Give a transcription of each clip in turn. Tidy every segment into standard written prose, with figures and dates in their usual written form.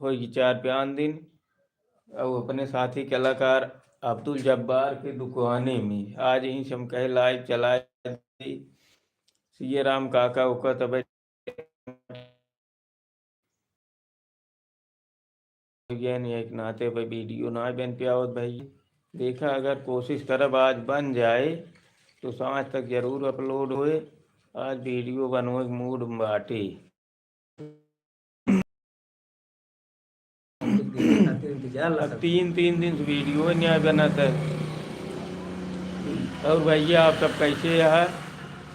होगी 4-5 दिन। और अपने साथी कलाकार अब्दुल जब्बार के दुकाने में आज ही हम कहे लाइव चलाए दी। सीए राम काका उका तब एक नाते पे वीडियो ना बन पावत भाई। देखा अगर कोशिश करब आज बन जाए तो सांझ तक जरूर अपलोड होए। आज वीडियो बनवे के मूड में बाटे। अब 3 दिन से वीडियो नहीं बनत है। और भैया आप सब कैसे है?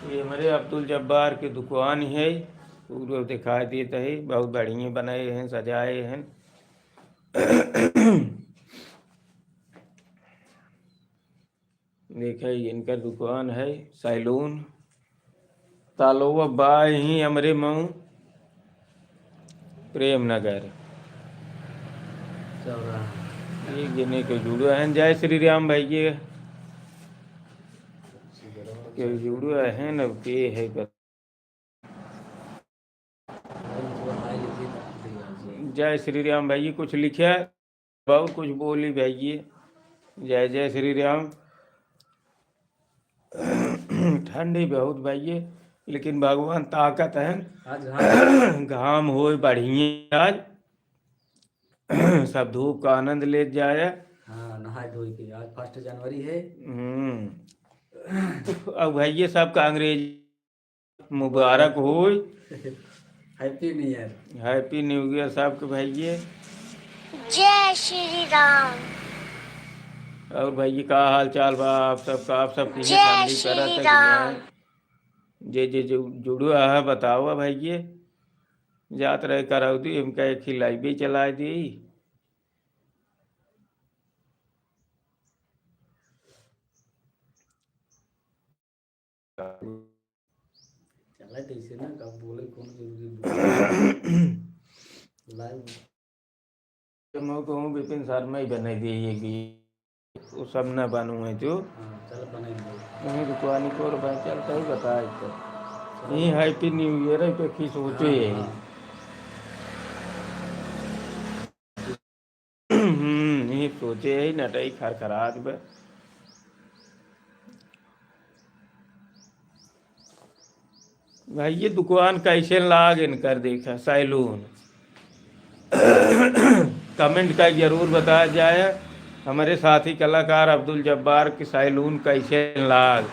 ये हमारे अब्दुल जब्बार की दुकान है, पूरा दिखाई देता है। बहुत बढ़िया बनाए हैं, सजाए हैं। देखे इनका दुकान है सैलून तालोवा बाय ही हमारे मऊ प्रेम नगर एक जने के जुड़ो हैं। जय श्री राम भैया के जुड़ो है न के है जय श्री राम भैया कुछ लिखा बहुत कुछ बोली भैया। जय जय श्री राम। ठंडी बहुत भैया लेकिन भगवान ताकत है। घाम हो बढ़िया आज सब धूप का आनंद ले जाए। हाँ नहाए धोए के आज 1 जनवरी है। अब भैया सबका अंग्रेज मुबारक हो। Happy new year. Happy new year सबके भैया। जय श्री राम। और भैया का हाल चाल बा आप सबका? आप सब किसी जय ठंडी श्री करत है राम। जे जे जुड़ो है बताओ भैया। जात रहे करौती इनका एक खिलाई भी चला दी। चला कैसे ना कब बोले कौन जरूरी लाइव मैं कहूँ विपिन शर्मा ही बना दिए कि वो सब न बनू है जो चल बनाई नहीं दुकानी को चलता ही बताए तो यही हैप्पी न्यू ईयर पे की सोचे है। यही सोचे है नटाई खरखरात बे। भाई ये दुकान कैसे लाग इनकर देखा सैलून कमेंट का जरूर बताया जाए। हमारे साथी कलाकार अब्दुल जब्बार की सैलून कैसे लाग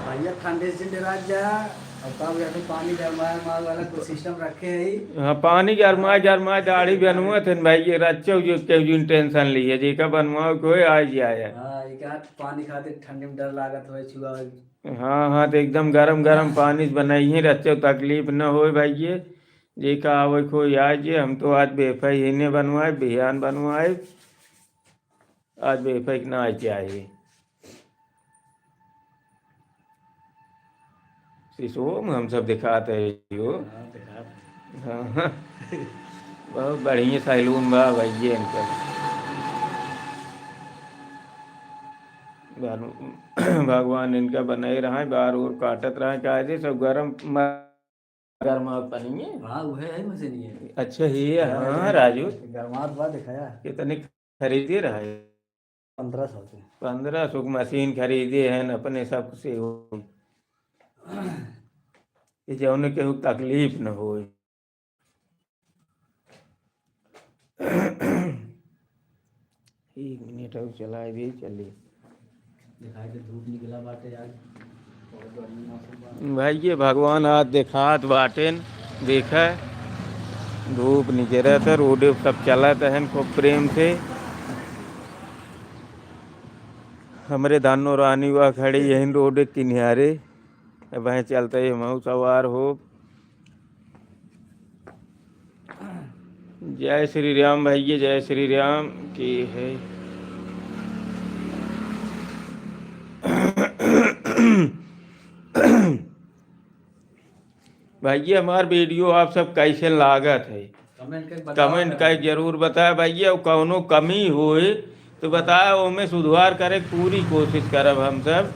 भैया ठंडे से डरा जा और तब या तो पानी गरमाया मार वाला कोई सिस्टम रखे है। हाँ पानी गरमा दाढ़ी बनवा थे भाई ये रच्चो जो क्यों टेंशन लिए जी का बनवाओ कोई आ जाए। हाँ ये क्या पानी खाते ठंडे में डर लागत हो छुआ। हाँ तो एकदम गरम पानी बनाइए रच्चो तकलीफ न हो भाई जी का आवे कोई आज हम तो आज बेफाई ही ने बनवाए बिहान बनवाए आज बेफाई ना चाहिए। शीशोम हम सब दिखाते हैं यो। हाँ बहुत बढ़िया सैलून बा भैया इनका। भगवान इनका बनाए रहा बार और काटत रहा चाहे सब गर्मा पानी है। हाँ वो है मशीन है। अच्छा ही है। हाँ राजू गरमात बाद दिखाया कितने खरीदे रहा है? 1500 से 1500 मशीन खरीदे हैं अपने सब से हो जौन के तकलीफ न हो। एक मिनट और चला भी चलिए दिखाई दे धूप निकला बाटे आज भाई ये भगवान आज दिखात बाटेन देखा धूप निकला था रोड सब चलत है खूब प्रेम से। हमारे धानो रानी हुआ खड़ी यही रोड किनारे वह चलते मऊ सवार हो। जय श्री राम भैया जय श्री राम की है। भैया हमार वीडियो आप सब कैसे लागत है कमेंट का जरूर बताए भैया। कौनो कमी होए तो बताए वो सुधार करे पूरी कोशिश करब हम सब।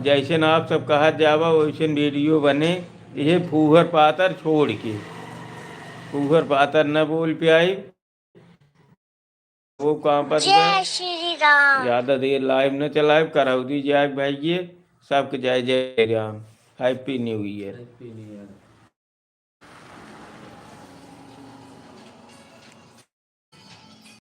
जैसे ना आप सब कहा जावा वैसे वीडियो बने ये फूहर पातर छोड़ के ऊपर पातर न बोल पे आई वो कहाँ पर जय श्री राम। ज्यादा देर लाइव न चलाए करौदी जाए भाई ये सबके जय जय Ram. Happy new year. Happy new year.